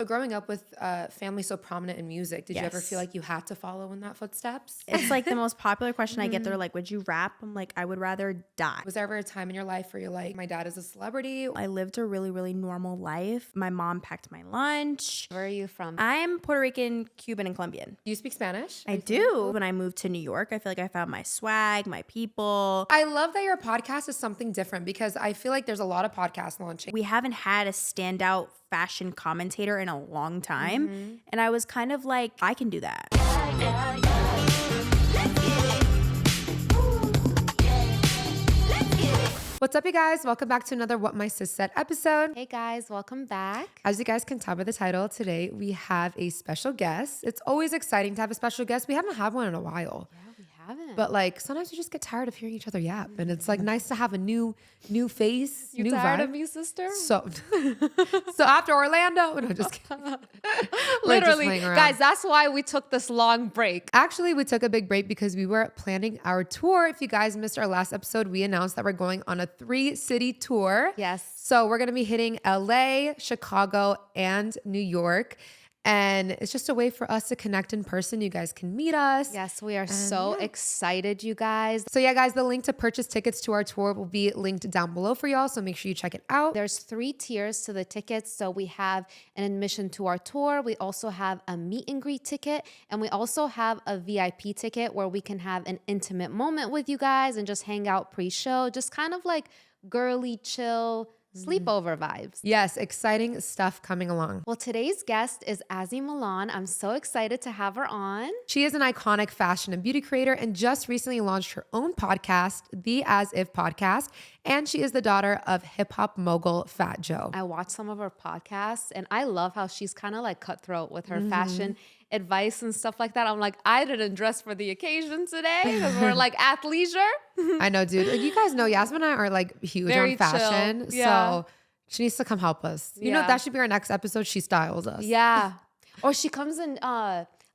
So growing up with family so prominent in music, did you ever feel Yes. like you had to follow in that footsteps? It's like the most popular question I get. They're like, would you rap? I'm like, I would rather die. Was there ever a time in your life where you're like, my dad is a celebrity? I lived a really, really normal life. My mom packed my lunch. Where are you from? I'm Puerto Rican, Cuban, and Colombian. Do you speak Spanish? I do. When I moved to New York, I feel like I found my swag, my people. I love that your podcast is something different because I feel like there's a lot of podcasts launching. We haven't had a standout fashion commentator in a long time. And I was kind of like, I can do that. What's up, you guys? Welcome back to another What My Sis Said episode. Hey guys, welcome back. As you guys can tell by the title, today we have a special guest. It's always exciting to have a special guest. We haven't had one in a while. Yeah, we haven't. But like sometimes we just get tired of hearing each other yap, and it's like nice to have a new face, you new tired vibe. of me, sister? So after Orlando, no, just kidding. Literally, playing around. guys, that's why we took this long break. Actually, we took a big break because we were planning our tour. If you guys missed our last episode, we announced that we're going on a 3-city tour. Yes. So we're gonna be hitting LA, Chicago, and New York. And it's just a way for us to connect in person. You guys can meet us. Yes, we are so excited, you guys. So yeah, guys, the link to purchase tickets to our tour will be linked down below for y'all. So make sure you check it out. There's 3 tiers to the tickets. So we have an admission to our tour. We also have a meet and greet ticket. And we also have a VIP ticket where we can have an intimate moment with you guys and just hang out pre-show. Just kind of like girly, chill, sleepover vibes. Yes, exciting stuff coming along. Well, today's guest is Azzy Milan. I'm so excited to have her on. She is an iconic fashion and beauty creator and just recently launched her own podcast, the As If Podcast. And she is the daughter of hip hop mogul Fat Joe. I watch some of her podcasts and I love how she's kind of like cutthroat with her fashion advice and stuff like that. I'm like, I didn't dress for the occasion today because we're like athleisure. I know, dude. Like, you guys know Yasmin and I are like huge Very on fashion. chill. Yeah. So she needs to come help us. You know, Yeah. that should be our next episode. She styles us. Yeah. Or she comes and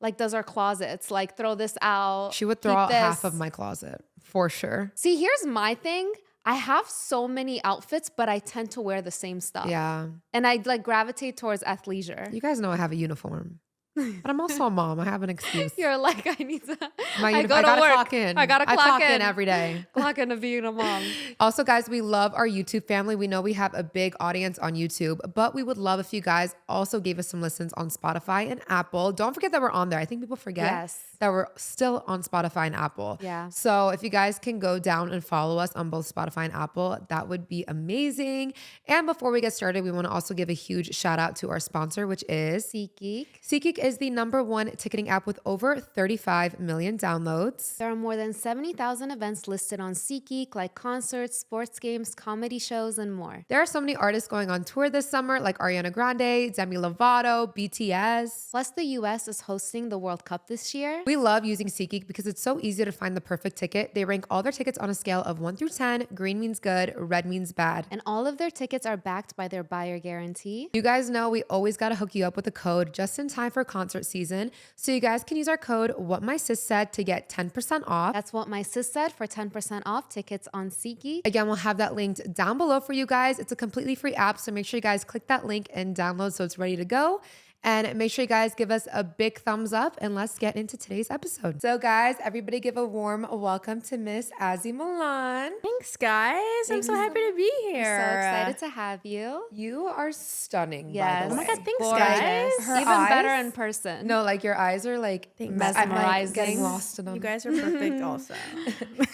like does our closets, like throw this out. She would throw keep out half this. of my closet for sure. See, here's my thing. I have so many outfits, but I tend to wear the same stuff. Yeah. And I like gravitate towards athleisure. You guys know I have a uniform. But I'm also a mom. I have an excuse. You're like, I need to. I go to gotta work. clock in. I gotta clock in every day. Clock in to being a mom. Also, guys, we love our YouTube family. We know we have a big audience on YouTube, but we would love if you guys also gave us some listens on Spotify and Apple. Don't forget that we're on there. I think people forget that we're still on Spotify and Apple. Yeah. So if you guys can go down and follow us on both Spotify and Apple, that would be amazing. And before we get started, we want to also give a huge shout out to our sponsor, which is SeatGeek. SeatGeek is the #1 ticketing app with over 35 million downloads. There are more than 70,000 events listed on SeatGeek, like concerts, sports games, comedy shows, and more. There are so many artists going on tour this summer, like Ariana Grande, Demi Lovato, BTS. Plus, the US is hosting the World Cup this year. We love using SeatGeek because it's so easy to find the perfect ticket. They rank all their tickets on a scale of 1 through 10. Green means good, red means bad. And all of their tickets are backed by their buyer guarantee. You guys know we always got to hook you up with a code just in time for concert season. So you guys can use our code WhatMySisSaid to get 10% off. That's what my sis said for 10% off tickets on SeatGeek. Again, we'll have that linked down below for you guys. It's a completely free app, so make sure you guys click that link and download so it's ready to go. And make sure you guys give us a big thumbs up and let's get into today's episode. So guys, everybody give a warm welcome to Miss Azzy Milan. Thanks, guys. I'm so happy to be here. So excited to have you. You are stunning, Yes. by the Oh way. my God, thanks, Gorgeous. guys. Her Even eyes- better in person. No, like your eyes are like I'm like Mesmerizing. getting lost in them. You guys are perfect also.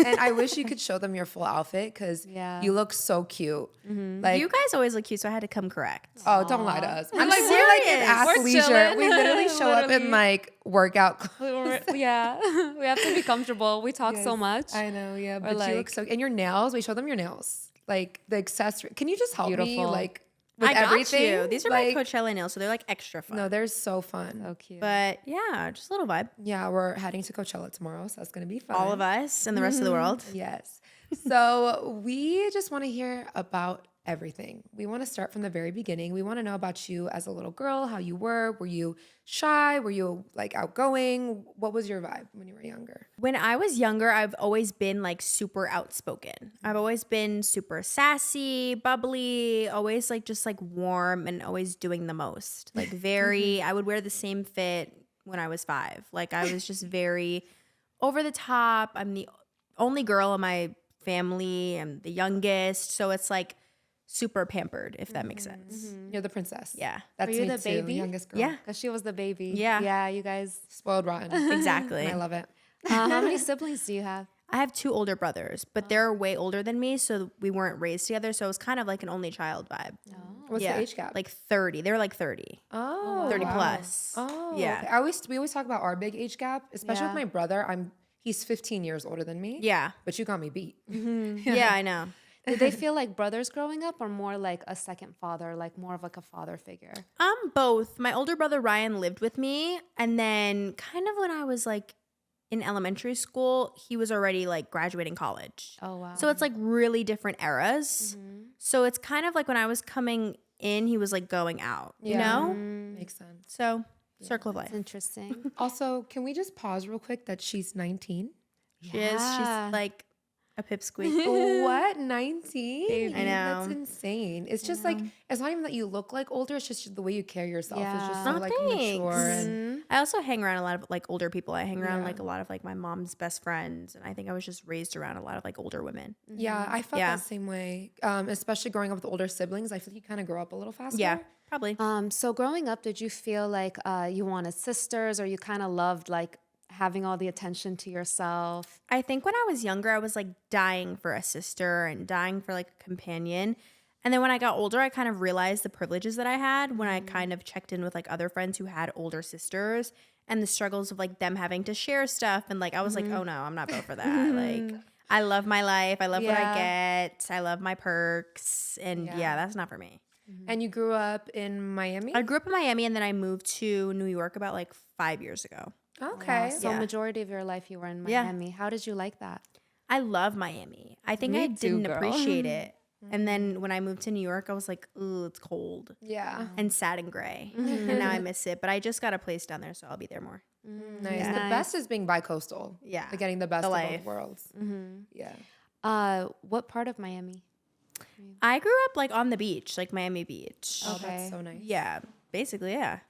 And I wish you could show them your full outfit because Yeah. you look so cute. Like, You guys always look cute, so I had to come correct. oh, don't lie to us. I'm we're like in serious. We're athleisure. chilling. We literally show up in Literally. like workout clothes. Yeah, we have to be comfortable. We talk so much. I know, yeah. But you like- look so, and your nails, we show them your nails. Like the accessory. Can you just help me Beautiful. like with I got everything? you. These are like, my Coachella nails, so they're like extra fun. No, they're so fun. So cute. But yeah, just a little vibe. Yeah, we're heading to Coachella tomorrow, so that's gonna be fun. All of us and the rest of the world. Yes. So we just want to hear about everything. We want to start from the very beginning. We want to know about you as a little girl, how you were. Were you shy? Were you like outgoing? What was your vibe when you were younger? When I was younger, I've always been like super outspoken. I've always been super sassy, bubbly, always like just like warm and always doing the most. Like very, I would wear the same fit when I was 5. Like I was just very over the top. I'm the only girl in my family. I'm the youngest. So it's like super pampered, if that makes sense. You're the princess. Yeah. That's Were you me the too, baby? youngest girl. Yeah. Because she was the baby. Yeah. Yeah, you guys. Spoiled rotten. Exactly. I love it. How many siblings do you have? I have 2 older brothers, but they're way older than me, so we weren't raised together. So it was kind of like an only child vibe. What's the age gap? Like 30. They were like 30. Oh, 30 wow. plus. Oh, Yeah. okay. We always talk about our big age gap, especially with Yeah. my brother. He's 15 years older than me. Yeah. But you got me beat. Yeah, I know. Did they feel like brothers growing up or more like a second father, like more of like a father figure? Both. My older brother Ryan lived with me, and then kind of when I was like in elementary school, he was already like graduating college. Oh, wow. So it's like really different eras. So it's kind of like when I was coming in, he was like going out, you know? Makes sense. So circle of life. It's interesting. Also, can we just pause real quick that she's 19? She is. Yeah. She's like a pipsqueak. What? 19? I know. That's insane. It's just like, it's not even that you look like older. It's just the way you carry yourself. It's just so Yeah. like mature. And I also hang around a lot of like older people. I hang around like a lot of like my mom's best friends, and I think I was just raised around a lot of like older women. yeah, I felt Yeah. that same way. Especially growing up with older siblings. I feel like you kind of grow up a little faster. Yeah, probably. So growing up, did you feel like you wanted sisters or you kind of loved like having all the attention to yourself? I think when I was younger, I was like dying for a sister and dying for like a companion. And then when I got older, I kind of realized the privileges that I had when I kind of checked in with like other friends who had older sisters and the struggles of like them having to share stuff. And like, I was like, oh no, I'm not built for that. Like, I love my life. I love what I get. I love my perks. And yeah, that's not for me. And you grew up in Miami? I grew up in Miami and then I moved to New York about like 5 years ago. Okay. So Yeah. majority of your life you were in Yeah. Miami. How did you like that? I love Miami. I think Me I too, didn't girl. appreciate it. And then when I moved to New York, I was like, ooh, it's cold Yeah. and sad and gray. And now I miss it. But I just got a place down there, so I'll be there more. Nice. The Nice. best is being bi-coastal. Yeah. Like getting the best of life. both worlds. Yeah. What part of Miami? I grew up like on the beach, like Miami Beach. Oh, Okay. that's so nice. Yeah, basically, yeah.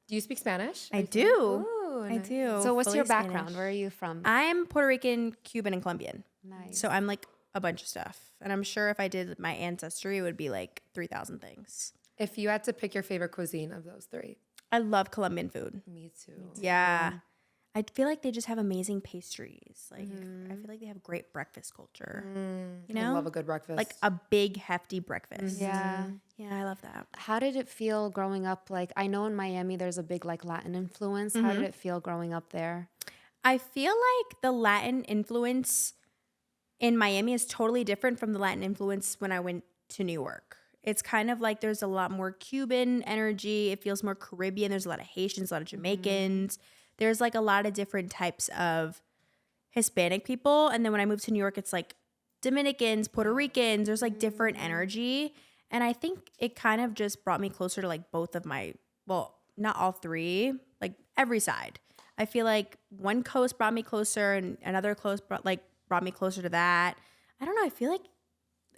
Do you speak Spanish? I Are you do. Ooh, I nice. do. So what's Fully your background? Spanish. Where are you from? I'm Puerto Rican, Cuban, and Colombian. Nice. So I'm like a bunch of stuff. And I'm sure if I did my ancestry, it would be like 3,000 things. If you had to pick your favorite cuisine of those 3. I love Colombian food. Me too. Yeah. I feel like they just have amazing pastries. Like I feel like they have great breakfast culture. You know? I love a good breakfast. Like a big hefty breakfast. Yeah. Yeah, I love that. How did it feel growing up? Like I know in Miami there's a big like Latin influence. How did it feel growing up there? I feel like the Latin influence in Miami is totally different from the Latin influence when I went to New York. It's kind of like there's a lot more Cuban energy. It feels more Caribbean. There's a lot of Haitians, a lot of Jamaicans. There's like a lot of different types of Hispanic people. And then when I moved to New York, it's like Dominicans, Puerto Ricans. There's like different energy. And I think it kind of just brought me closer to like both of my, well, not all 3, like every side. I feel like one coast brought me closer and another coast brought me closer to that. I don't know. I feel like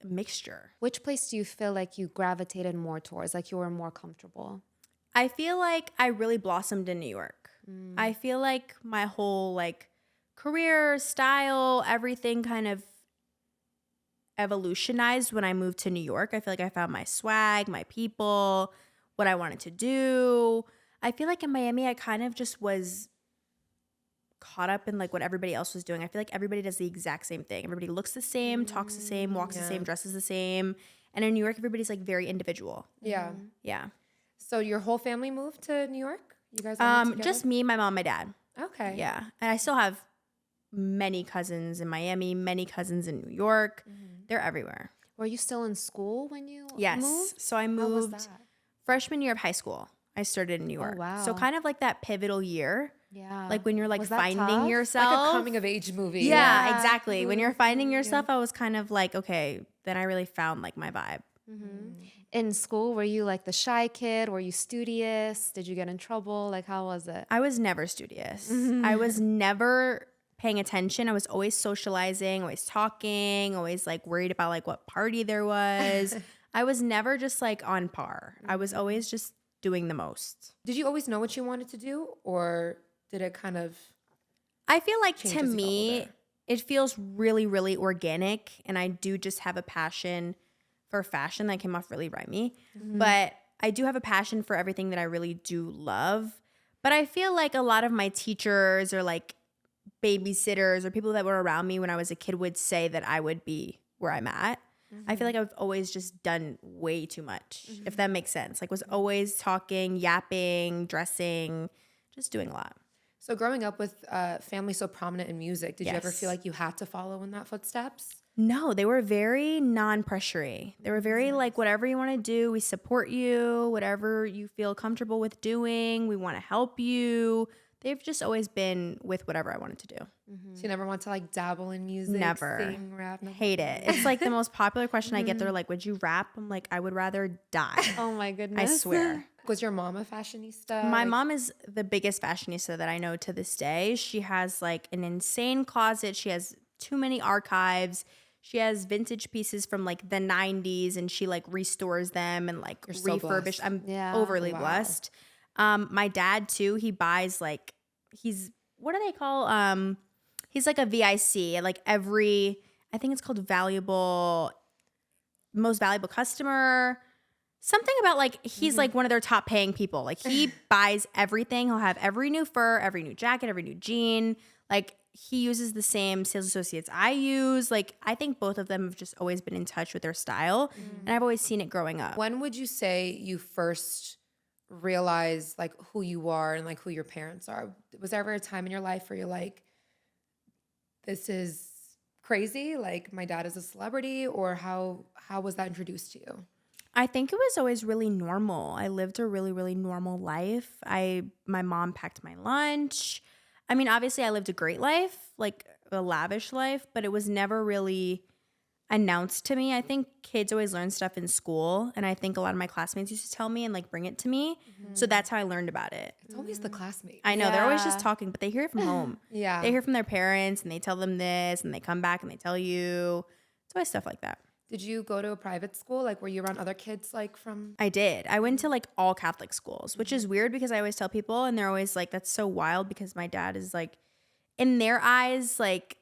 a mixture. Which place do you feel like you gravitated more towards? Like you were more comfortable? I feel like I really blossomed in New York. I feel like my whole like career, style, everything kind of evolutionized when I moved to New York. I feel like I found my swag, my people, what I wanted to do. I feel like in Miami, I kind of just was caught up in like what everybody else was doing. I feel like everybody does the exact same thing. Everybody looks the same, talks the same, walks the same, dresses the same. And in New York, everybody's like very individual. Yeah. Yeah. So your whole family moved to New York? You guys all moved Just together? me, my mom, my dad. Okay. Yeah. And I still have many cousins in Miami, many cousins in New York. They're everywhere. Were you still in school when you Yes. moved? So I How was moved that? freshman year of high school. I started in New York. wow. So kind of like that pivotal year. Yeah. Like when you're like Was that finding tough? yourself. Like a coming of age movie. Yeah, exactly. When you're finding yourself, I was kind of like, okay, then I really found like my vibe. In school, were you like the shy kid? Were you studious? Did you get in trouble? Like, how was it? I was never studious. I was never paying attention. I was always socializing, always talking, always like worried about like what party there was. I was never just like on par. I was always just doing the most. Did you always know what you wanted to do, or did it kind of I feel like change to as you got me, older? it feels really, really organic. And I do just have a passion for fashion that came off really rhymy. But I do have a passion for everything that I really do love. But I feel like a lot of my teachers or like babysitters or people that were around me when I was a kid would say that I would be where I'm at. I feel like I've always just done way too much, if that makes sense. Like was always talking, yapping, dressing, just doing a lot. So growing up with family so prominent in music, did you ever Yes. feel like you had to follow in that footsteps? No, they were very non-pressury. They were very like, whatever you want to do, we support you. Whatever you feel comfortable with doing, we want to help you. They've just always been with whatever I wanted to do. So you never want to like dabble in music, Never. sing, rap? Nothing? Hate it. It's like the most popular question I get. They're like, would you rap? I'm like, I would rather die. Oh my I goodness. swear. Was your mom a fashionista? My Like, mom is the biggest fashionista that I know to this day. She has like an insane closet. She has too many archives. She has vintage pieces from like the 90s and she like restores them and like You're so refurbished. blessed. I'm Yeah. overly Wow. blessed. My dad too, he buys like what do they call he's like a VIC, like every I think it's called most valuable customer. Something about like he's like one of their top paying people. Like he buys everything. He'll have every new fur, every new jacket, every new jean. Like he uses the same sales associates I use. Like I think both of them have just always been in touch with their style. And I've always seen it growing up. when would you say you first realized like who you are and like who your parents are? Was there ever a time in your life where you're like, this is crazy? Like my dad is a celebrity, or how was that introduced to you? I think it was always really normal. I lived a really, really normal life. My mom packed my lunch. I mean, obviously I lived a great life, like a lavish life, but it was never really announced to me. I think kids always learn stuff in school, and I think a lot of my classmates used to tell me and like bring it to me. So that's how I learned about it. It's always the classmate. I know they're always just Yeah. talking, but they hear it from home. Yeah. They hear from their parents and they tell them this and they come back and they tell you. It's always stuff like that. Did you go to a private school? Like, were you around other kids like from? I did. I went to like all Catholic schools, which is weird because I always tell people and they're always like, that's so wild because my dad is like, in their eyes, like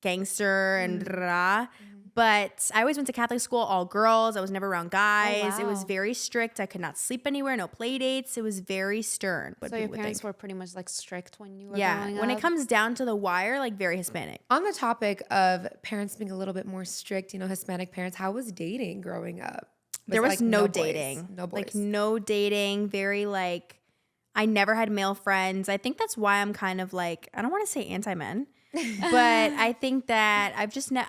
gangster and rah. But I always went to Catholic school, all girls. I was never around guys. It was wow. very strict. I could not sleep anywhere, no play dates. It was very stern. What So your people would parents think. were pretty much like strict when you were Yeah. growing When up? it comes down to the wire, like very Hispanic. On the topic of parents being a little bit more strict, Hispanic parents, how was dating growing up? There it, was like, no boys? dating. No boys. Like no dating. Very like, I never had male friends. I think that's why I'm kind of like, I don't want to say anti-men, but I think that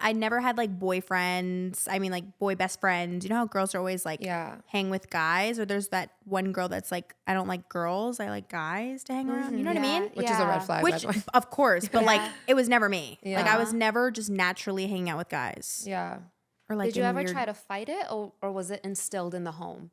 I never had like boyfriends. I mean like boy best friends. You know how girls are always like Yeah. hang with guys, or there's that one girl that's like, I don't like girls. I like guys to hang around. You know what I mean? Which is a red flag, by Which, the way. of course, but like it was never me. Like Yeah. I was never just naturally hanging out with guys. Yeah. Or like Did you in ever weird- try to fight it, or was it instilled in the home?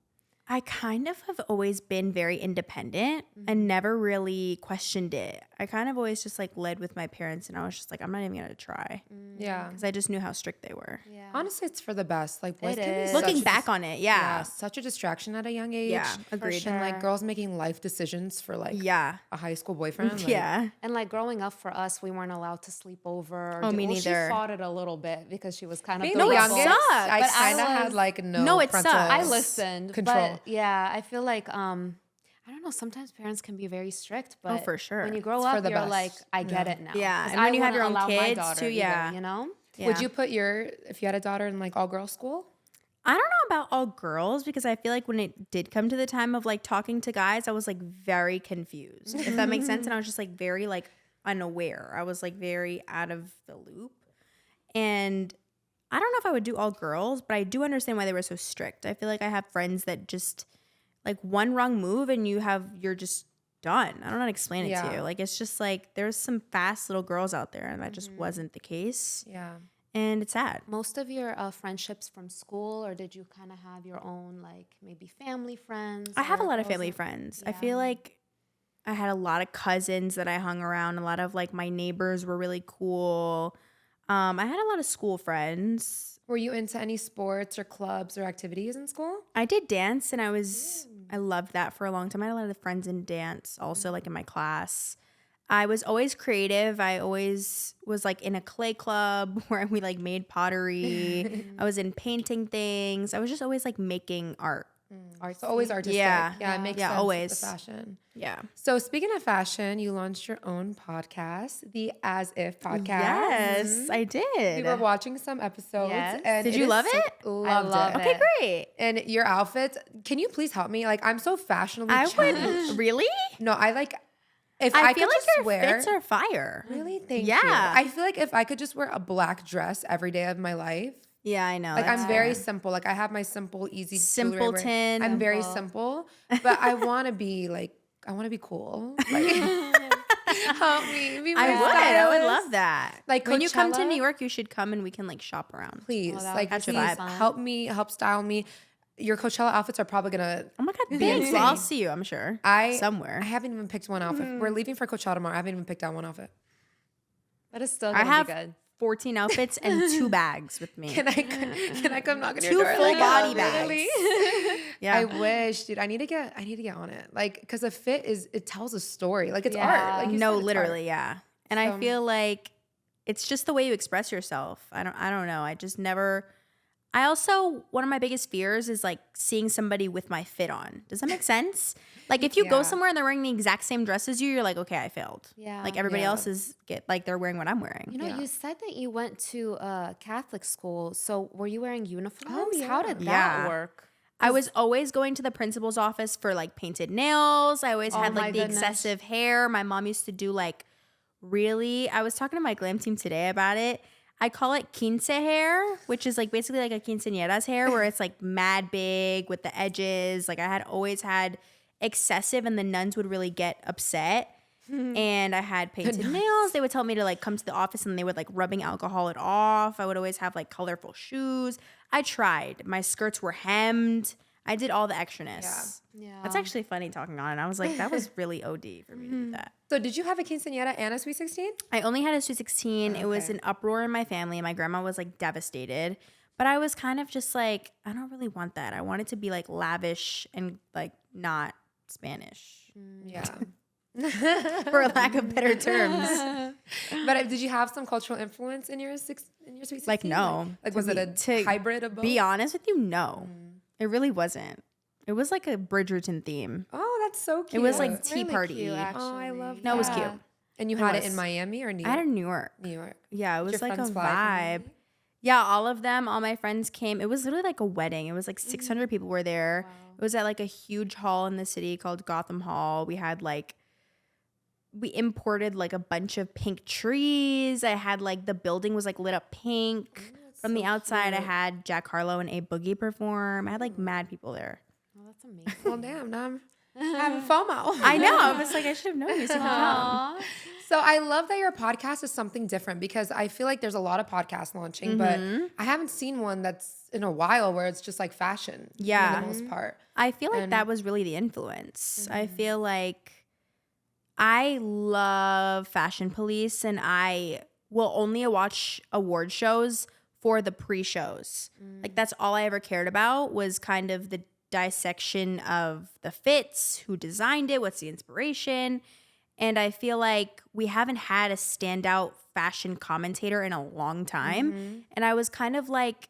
I kind of have always been very independent and never really questioned it. I kind of always just like led with my parents, and I was just like, I'm not even gonna try Yeah. because I just knew how strict they were. Yeah. Honestly, it's for the best. Like boys It can be is. such Looking a back on it, yeah, such a distraction at a young age. Yeah, agreed. sure. And like girls making life decisions for like yeah, a high school boyfriend. Like, yeah. And like growing up for us, we weren't allowed to sleep over. Oh, me Well, neither. She fought it a little bit because she was kind of Being the the it rebel. youngest, sucked. I But I kind of had was- like No, it parental sucked. I listened, control. but yeah, I feel like I don't know. Sometimes parents can be very strict, but for sure. when you grow It's for up, the you're best. like, I get it now. Yeah, 'Cause and when I you have your wouldn't own allow my kids, daughter too, either, yeah. you know. Yeah. Would you put if you had a daughter in like all girls school? I don't know about all girls because I feel like when it did come to the time of like talking to guys, I was like very confused, if that makes sense. And I was just like very like unaware. I was like very out of the loop. And I don't know if I would do all girls, but I do understand why they were so strict. I feel like I have friends that just like one wrong move and you're just done. I don't know how to explain it to Yeah. you. Like it's just like there's some fast little girls out there and that just wasn't the case. Yeah. and it's sad. Most of your friendships from school, or did you kind of have your own, like maybe family friends? I have a or lot of what was family it? friends. I Yeah. feel like I had a lot of cousins that I hung around. A lot of like my neighbors were really cool. I had a lot of school friends. Were you into any sports or clubs or activities in school? I did dance and I loved that for a long time. I had a lot of friends in dance also, like in my class. I was always creative. I always was like in a clay club where we like made pottery. I was in painting things. I was just always like making art. So always artistic. Yeah. Yeah, it makes Yeah, sense always. with the fashion. Yeah. So speaking of fashion, you launched your own podcast, the As If podcast. Yes, I We did. were watching some episodes. Yes. And Did it you is love so- it? Loved love it. it. Okay, great. And your outfits, can you please help me? Like, I'm so fashionably I challenged. would really. No, I like, if I I feel could like just your wear. fits are fire. Really? Thank Yeah. you. I feel like if I could just wear a black dress every day of my life, Yeah, I know. like that's I'm very fair. simple. Like I have my simple, easy jewelry wear. Simpleton. I'm very simple, but I want to be like, I want to be cool. Like, help me. Be my I would stylist. love that. Like when you come to Coachella? New York, you should come and we can like shop around. Please, Oh, that like, would be please fun. help me, help style me. Your Coachella outfits are probably gonna. Oh my god, Be thanks. insane. Well, I'll see you. I'm sure. I Somewhere. haven't even picked one outfit. We're leaving for Coachella tomorrow. I haven't even picked out one outfit. But it's still I gonna have be good. 14 outfits and 2 bags with me. Can I come knock on your 2 door? full Like, body really? bags. Yeah. I wish, dude. I need to get on it. Like, because a fit it tells a story. Like it's Yeah. art. Like you No, said, it's literally, art. yeah. And So- I feel like it's just the way you express yourself. I don't know. I just never. I also, one of my biggest fears is like seeing somebody with my fit on. Does that make sense? Like if you Yeah. go somewhere and they're wearing the exact same dress as you, you're like, okay, I failed. Yeah. Like everybody Yeah. else is they're wearing what I'm wearing. You know, Yeah. you said that you went to a Catholic school. So were you wearing uniforms? Oh, How yeah. did that Yeah. work? I was always going to the principal's office for like painted nails. I always Oh had my like the goodness. excessive hair. My mom used to do like I was talking to my glam team today about it. I call it quince hair, which is like basically like a quinceañera's hair where it's like mad big with the edges. Like I had always had excessive and the nuns would really get upset. And I had painted nails. They would tell me to like come to the office and they would like rubbing alcohol it off. I would always have like colorful shoes. I tried. My skirts were hemmed. I did all the extraness. Yeah. That's actually funny talking on it. I was like, that was really OD for me to do that. So did you have a quinceañera and a sweet 16? I only had a sweet 16. It was Okay. an uproar in my family. My grandma was like devastated. But I was kind of just like, I don't really want that. I want it to be like lavish and like not Spanish, Yeah. for lack of better terms. But did you have some cultural influence in your sweet 16? Like, no. Like To was it be- a to hybrid of both? Be honest with you, no. It really wasn't. It was like a Bridgerton theme. Oh, that's so cute. It was like It's tea really party. cute, Oh, I actually. love No, it was that. cute. And you It had it was. in Miami or New I York? had it in New York. New York. Yeah, it Did was your like a friends fly from vibe. Miami? Yeah, all of them, all my friends came. It was literally like a wedding. It was like 600 people were there. It was at like a huge hall in the city called Gotham Hall. We had like, we imported like a bunch of pink trees. I had like, the building was like lit up pink. From the outside, I had Jack Harlow and A Boogie perform. I had like mad people there. Oh, that's amazing. Well, damn, now I'm having FOMO. I know. I was like, I should have known you. So Aw. So I love that your podcast is something different because I feel like there's a lot of podcasts launching, but I haven't seen one that's in a while where it's just like fashion. Yeah. For the most part. I feel like And- that was really the influence. I feel like I love Fashion Police and I will only watch award shows for the pre-shows. Like that's all I ever cared about was kind of the dissection of the fits, who designed it, what's the inspiration. And I feel like we haven't had a standout fashion commentator in a long time. And I was kind of like,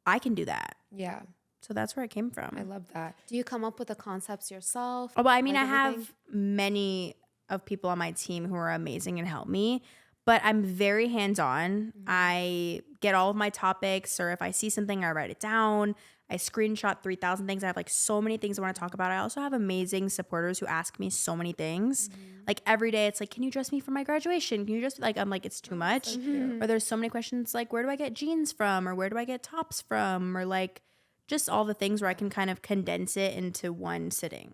I can do that. Yeah, So that's where it came from. I love that. Do you come up with the concepts yourself? Oh, but I mean, Like I have everything? many of people on my team who are amazing and help me, but I'm very hands-on. I get all of my topics, or if I see something, I write it down. I screenshot 3,000 things. I have like so many things I want to talk about. I also have amazing supporters who ask me so many things. Like every day it's like, can you dress me for my graduation? Can you dress like, I'm like, it's too much. Or there's so many questions like, where do I get jeans from? Or where do I get tops from? Or like just all the things where I can kind of condense it into one sitting.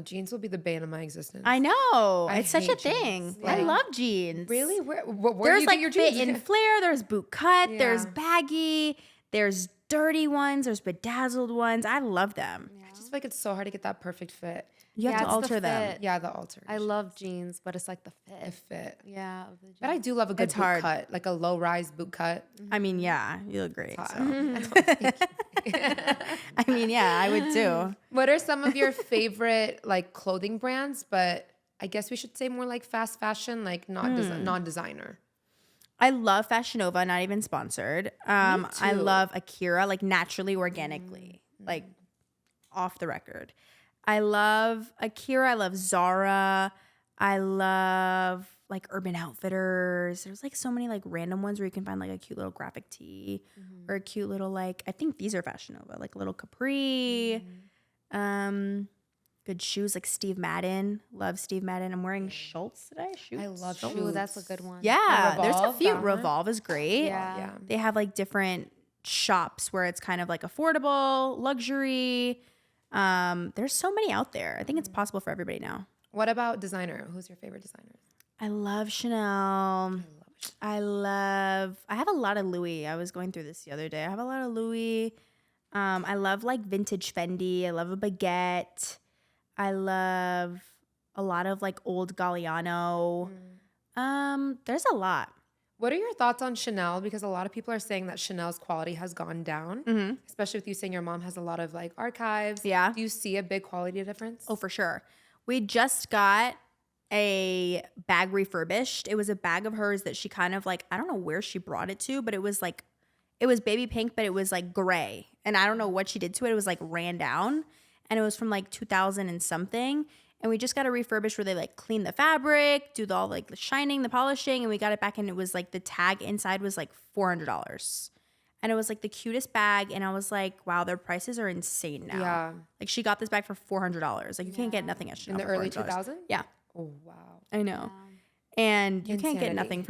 Jeans will be the bane of my existence. I know. I It's such a hate thing. jeans. I Like, love jeans. Really? Where do There's you like get your fit jeans? and flare. There's boot cut. There's Yeah. baggy. There's dirty ones. There's bedazzled ones. I love them. I just feel like it's so hard to get that perfect fit. You have to it's the alter them. fit. Yeah, the alter. I love jeans, but it's like the the fit. fit. Yeah. Of the jeans. But I do love a good It's boot hard. cut, like a low rise boot cut. I mean, yeah, you look great. I So. don't think- I mean, yeah, I would too. What are some of your favorite like clothing brands? But I guess we should say more like fast fashion, like not non-designer. I love Fashion Nova, not even sponsored. I too. love Akira, like naturally, organically, like off the record. I love Akira. I love Zara. I love like Urban Outfitters. There's like so many like random ones where you can find like a cute little graphic tee or a cute little like, I think these are Fashion Nova, like a little capri. Good shoes like Steve Madden. Love Steve Madden. I'm wearing Schultz today. I love Ooh, shoes. that's a good one. Yeah, there's a Revolve, few. that one. Revolve is great. Yeah. Yeah. They have like different shops where it's kind of like affordable, luxury. There's so many out there. I think it's possible for everybody now. What about designer? Who's your favorite designer? I love Chanel. I have a lot of Louis. I was going through this the other day. I have a lot of Louis. I love like vintage Fendi. I love a baguette. I love a lot of like old Galliano. There's a lot. What are your thoughts on Chanel? Because a lot of people are saying that Chanel's quality has gone down, especially with you saying your mom has a lot of like archives. Yeah. Do you see a big quality difference? Oh, for sure. We just got a bag refurbished. It was a bag of hers that she kind of like, I don't know where she brought it to, but it was like, it was baby pink, but it was like gray. And I don't know what she did to it. It was like ran down. And it was from like 2000 and something. And we just got it refurbished where they like clean the fabric, do all like the shining, the polishing. And we got it back and it was like the tag inside was like $400. And it was like the cutest bag. And I was like, wow, their prices are insane now. Yeah. Like she got this bag for $400. Like you can't get nothing at Chanel In the for early $400. 2000s? Yeah, Oh, wow. I know. And you can't get Insanity. nothing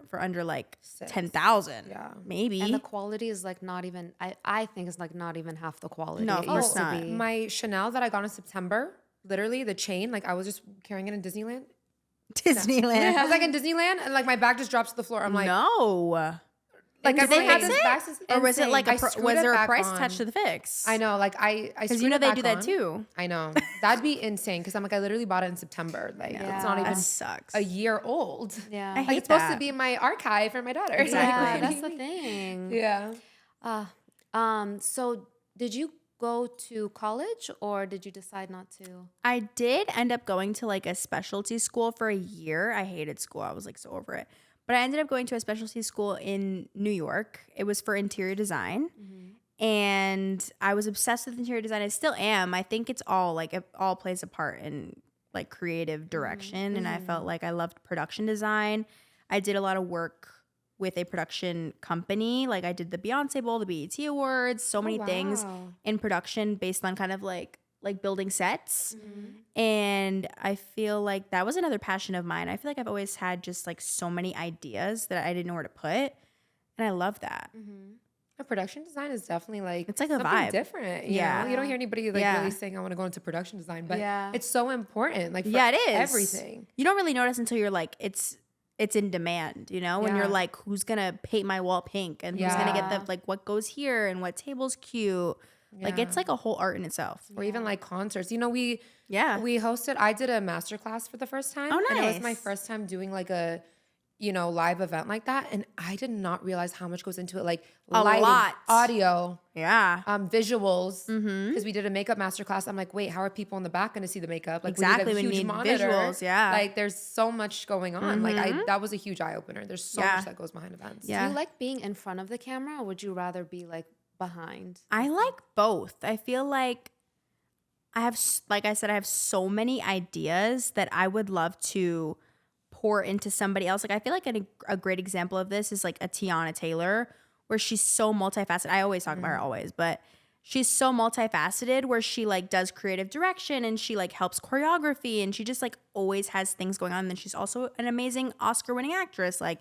for under like Six. 10,000. Yeah. Maybe. And the quality is like not even. I think it's like not even half the quality. No, of it course used to not. be. My Chanel that I got in September, literally the chain, like I was just carrying it in Disneyland. Disneyland. I was like in Disneyland and like my bag just drops to the floor. I'm like, no. like Did they have this it? bag is Or was it insane. like I was screwed it there a back price on. attached to the fix? I know, like I Because you know they do that too. I know. That'd be insane because I'm like, I literally bought it in September. Like it's not even That sucks. a year old. Yeah. I Like hate it's supposed that. to be in my archive for my daughter. Yeah, that's the thing. Yeah. So did you go to college or did you decide not to? I did end up going to like a specialty school for a year. I hated school. I was like so over it. But I ended up going to a specialty school in New York. It was for interior design. And I was obsessed with interior design. I still am. I think it's all like it all plays a part in like creative direction. And I felt like I loved production design. I did a lot of work with a production company. Like I did the Beyonce Bowl, the BET Awards, so many things wow. in production based on kind of like building sets. And I feel like that was another passion of mine. I feel like I've always had just like so many ideas that I didn't know where to put. And I love that. A production design is definitely like It's like a something vibe. different. You Yeah. know? You don't hear anybody like Yeah. really saying I want to go into production design, but Yeah. it's so important. Like for Yeah, it is. everything. You don't really notice until you're like, it's in demand, you know? When you're Yeah. like, who's gonna paint my wall pink? And who's gonna get Yeah. the like what goes here and what table's cute. Like it's Yeah. like a whole art in itself. Or even like concerts. You know, we hosted, I did a masterclass for the first time. Oh, And it was my nice. first time doing like a, you know, live event like that. And I did not realize how much goes into it. Like A lighting, lot. audio, Yeah. visuals. Because we did a makeup masterclass. I'm like, wait, how are people in the back going to see the makeup? Like Exactly, we we need a huge need monitor. visuals, yeah. Like there's so much going on. Like that was a huge eye opener. There's so Yeah. much that goes behind events. Yeah. Do you like being in front of the camera or would you rather be like behind? I like both. I feel like I have, like I said, I have so many ideas that I would love to pour into somebody else. Like I feel like a great example of this is like a Tiana Taylor, where she's so multifaceted. I always talk about her always, but she's so multifaceted where she like does creative direction and she like helps choreography and she just like always has things going on. And then she's also an amazing Oscar-winning actress. Like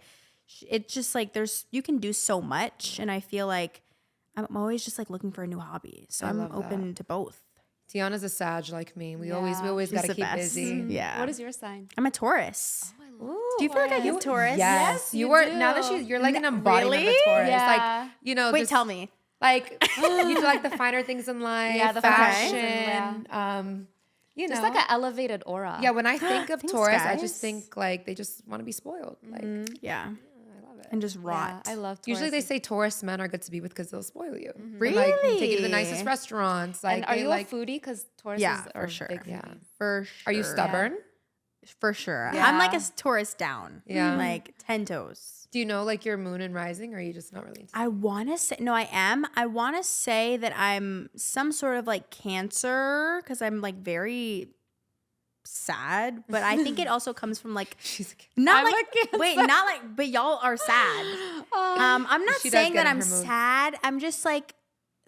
it's just like you can do so much, and I feel like I'm always just like looking for a new hobby. So I'm love open to both. Tiana's a Sag like me. We always She's got to the keep best. busy. Yeah. What is your sign? I'm a Taurus. Ooh, Do you feel like I give Taurus? Yes, you you are. do. Now that you're like an embodiment Really? of Taurus. Yeah. Like, you know, Wait, just, tell me. Like, you do like the finer things in life. Yeah, the fashion. fashion, You know. Just like an elevated aura. Yeah, when I think of Thanks, Taurus, I guys. just think like they just want to be spoiled. Like, Yeah. I love it. And just Yeah, rot. I love Taurus. Usually they say Taurus men are good to be with because they'll spoil you. Really? And, like, take you to the nicest restaurants. Like, And are they, you like, a foodie? Because Taurus Yeah, is for are sure. big Yeah. foodies. For sure. Are you stubborn? For sure. Yeah. I'm like a Taurus down. Yeah. Like 10 toes. Do you know like your moon and rising, or are you just not really into I want to say, no, I am. I want to say that I'm some sort of like Cancer because I'm like very sad, but I think it also comes from like, She's a kid. not I'm like, a Cancer. wait, not like, but y'all are sad. I'm not She does saying get that in I'm her mood. sad. I'm just like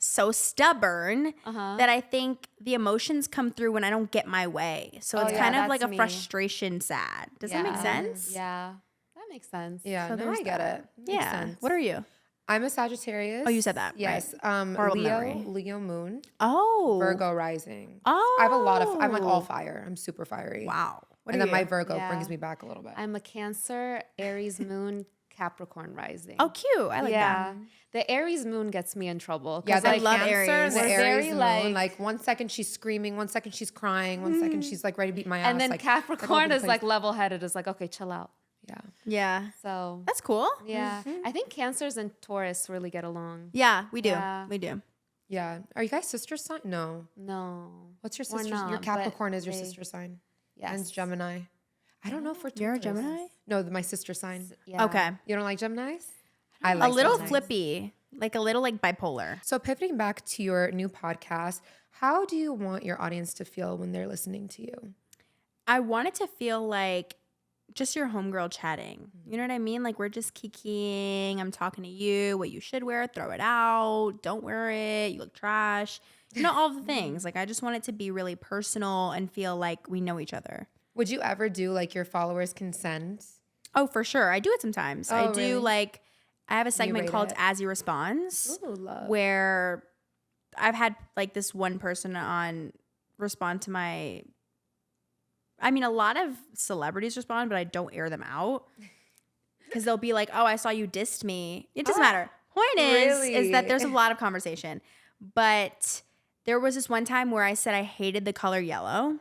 so stubborn that I think the emotions come through when I don't get my way. So Oh, it's yeah, kind of like that's a me. frustration sad. Does that make Yeah. sense? Yeah, that makes sense. Yeah, So no, there's I get that. it. Makes Yeah. sense. What are you? I'm a Sagittarius. Oh, you said that, Yes. Horrible memory. Leo moon, Oh. Virgo rising. Oh. I have a lot of. I'm like all fire. I'm super fiery. Wow. What And are then my you? Virgo Yeah. brings me back a little bit. I'm a Cancer, Aries moon, Capricorn rising. Oh, cute. I like yeah. that. The Aries moon gets me in trouble. Yeah, 'cause, the I love Cancer Aries. and the We're Aries very, moon. like- Like 1 second she's screaming, 1 second she's crying, 1 second she's like ready to beat my ass. And then like, all over Capricorn the is like place. level headed. Is like, okay, chill out. Yeah. Yeah. So That's cool. yeah, I think Cancers and Taurus really get along. Yeah, we do. Yeah. We do. Yeah. Are you guys sister sign? No. No. What's your We're sister? Your not, Capricorn but is your they- sister sign. Yes. And Gemini. I don't know for You're a Taurus. Gemini? No, my sister sign. Yeah. Okay. You don't like Geminis? I A like little Geminis. flippy. Like a little like bipolar. So pivoting back to your new podcast, how do you want your audience to feel when they're listening to you? I want it to feel like just your homegirl chatting. You know what I mean? Like we're just kikiing. I'm talking to you. What you should wear, throw it out. Don't wear it. You look trash. You know, all the things. Like I just want it to be really personal and feel like we know each other. Would you ever do like your followers can send? Oh, for sure. I do it sometimes. I Oh, do really? like, I have a segment rate called it? Azzy Responds. Ooh, love. Where I've had like this one person on respond to my, I mean, a lot of celebrities respond, but I don't air them out because they'll be like, oh, I saw you dissed me. It doesn't matter. Point is that there's a lot of conversation. But there was this one time where I said I hated the color yellow.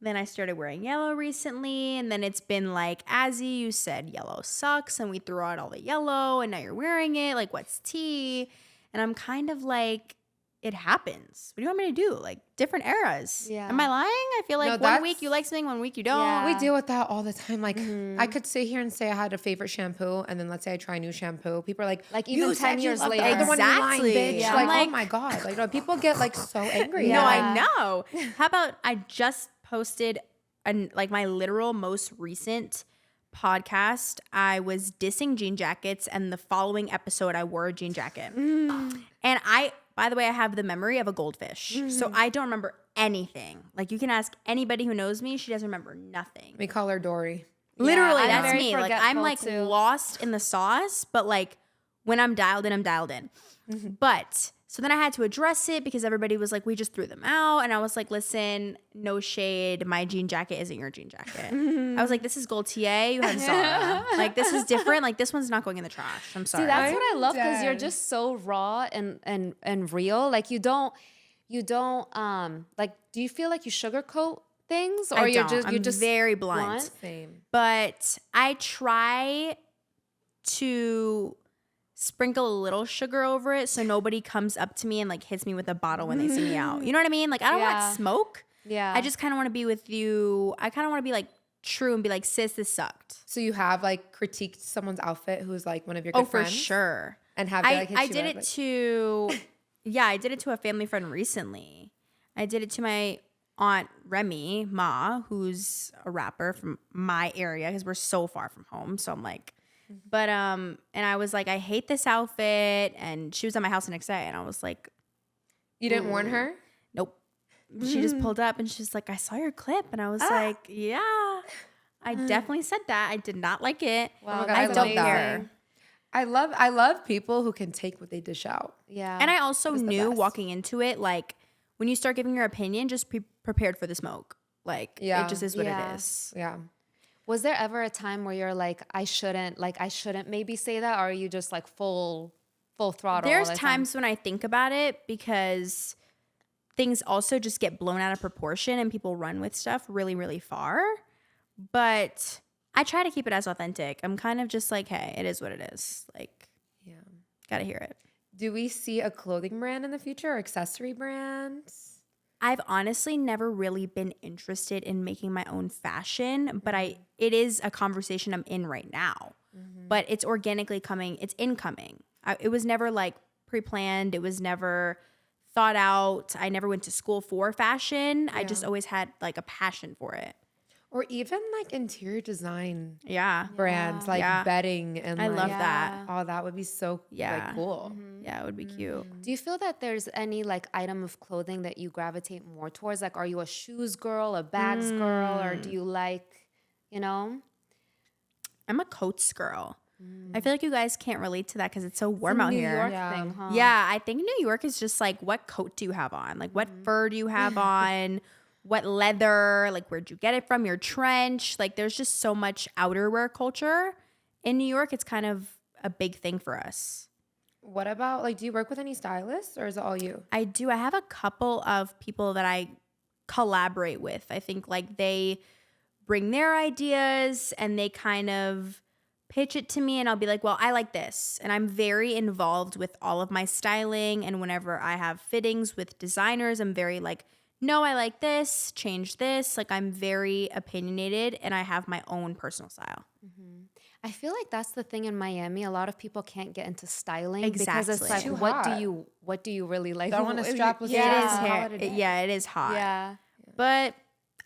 Then I started wearing yellow recently, and then it's been like, Azzy, you said yellow sucks, and we threw out all the yellow, and now you're wearing it. Like, what's tea? And I'm kind of like, it happens. What do you want me to do? Like, different eras. Yeah. Am I lying? I feel like No, one that's- week you like something, one week you don't. Yeah. We deal with that all the time. Like, I could sit here and say I had a favorite shampoo, and then let's say I try a new shampoo. People are like, even "You 10 said you years loved the later." other one, you lying Exactly. bitch." Yeah. Like, I'm like- oh my god, like, no, people get like so angry. No, at I it. know. How about I just posted like my literal most recent podcast. I was dissing jean jackets, and the following episode I wore a jean jacket. And by the way, I have the memory of a goldfish. So I don't remember anything. Like you can ask anybody who knows me, she doesn't remember nothing. We call her Dory. Literally, I'm that's very me. Like I'm forgetful, like too. lost in the sauce, but like when I'm dialed in, I'm dialed in. But so then I had to address it because everybody was like, we just threw them out. And I was like, listen, no shade. My jean jacket isn't your jean jacket. I was like, this is Gaultier. You have Zara. Like, this is different. Like, this one's not going in the trash. I'm sorry. See, that's I'm what I love because you're dead. just so raw and real. Like you don't like. Do you feel like you sugarcoat things, or I you're don't. just I'm you're just very blunt. Same. But I try to sprinkle a little sugar over it so nobody comes up to me and like hits me with a bottle when they see me out. You know what I mean? Like I don't Yeah. want smoke. Yeah. I just kind of want to be with you. I kind of want to be like true and be like, sis, this sucked. So you have like critiqued someone's outfit who's like one of your good Oh, for friends? sure. And have they, like, hit I you did up, it like- to, yeah, I did it to a family friend recently. I did it to my aunt Remy Ma, who's a rapper from my area because we're so far from home. So I'm like, but and I was like, I hate this outfit, and she was at my house the next day, and I was like, You didn't warn her? nope. She just pulled up and she's like, I saw your clip, and I was like, yeah, I definitely said that. I did not like it. Wow, my God, I that's don't amazing. care. I love people who can take what they dish out. Yeah. And I also It was the knew best. walking into it, like when you start giving your opinion, just be prepared for the smoke. Like, Yeah. it just is what Yeah. it is. Yeah. Was there ever a time where you're like, I shouldn't maybe say that, or are you just like full throttle? There's all the time? times when I think about it because things also just get blown out of proportion and people run with stuff really, really far. But I try to keep it as authentic. I'm kind of just like, hey, it is what it is. Like, Yeah. gotta hear it. Do we see a clothing brand in the future or accessory brands? I've honestly never really been interested in making my own fashion, but it is a conversation I'm in right now. But it's organically coming. It's incoming. It was never like pre-planned. It was never thought out. I never went to school for fashion. I just always had like a passion for it. Or even like interior design Yeah. brands, like Yeah. bedding and I like, love that. Oh, that would be so like cool. Yeah, it would be cute. Do you feel that there's any like item of clothing that you gravitate more towards? Like, are you a shoes girl, a bags girl, or do you like, you know? I'm a coats girl. I feel like you guys can't relate to that because it's so warm out New here. York Yeah. thing, huh? Yeah, I think New York is just like, what coat do you have on? Like, what fur do you have on? What leather? Like, where'd you get it from? Your trench? Like, there's just so much outerwear culture. In New York, it's kind of a big thing for us. What about like, do you work with any stylists or is it all you? I do. I have a couple of people that I collaborate with. I think like they bring their ideas and they kind of pitch it to me and I'll be like, well, I like this. And I'm very involved with all of my styling. And whenever I have fittings with designers, I'm very like, no, I like this, change this. Like I'm very opinionated and I have my own personal style. I feel like that's the thing in Miami. A lot of people can't get into styling because it's Exactly. like, Too what hot. do you really like? Don't want a strapless Yeah, dress and call it it a is day. hair. Yeah, it is hot. Yeah. But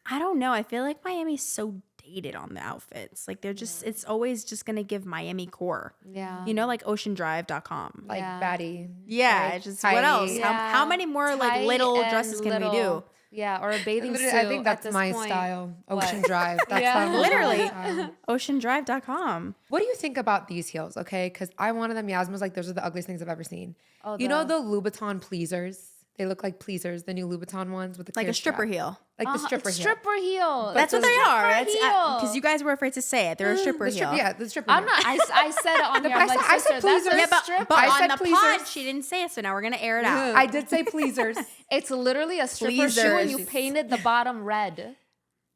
I don't know. I feel like Miami's so dated on the outfits. Like they're just, it's always just going to give Miami core. Yeah. You know, like oceandrive.com. Like Yeah. baddie. Yeah, like, it's just tight. what else? Yeah. How many more like Tight little and dresses can we do? little. Yeah, or a bathing Literally, suit. I think at that's this my point. style. Ocean Drive. That's Yeah. my Literally. style. Oceandrive.com. What do you think about these heels? Okay, because I wanted them. Yasmin's like, those are the ugliest things I've ever seen. Oh, You know the Louboutin pleasers? They look like pleasers, the new Louboutin ones with the Like clear a stripper strap. heel. Like the stripper heel. Stripper heel. That's what those they are. heel. Because you guys were afraid to say it. They're a stripper The heel. stripper, yeah, the stripper I'm heel. not. I said it on here. I'm like, I said sister, that's pleasers. a Yeah, stripper. But I on said the pleasers. pod, she didn't say it, so now we're going to air it out. I did say pleasers. It's literally a stripper shoe, and you Pleasers. painted the bottom red.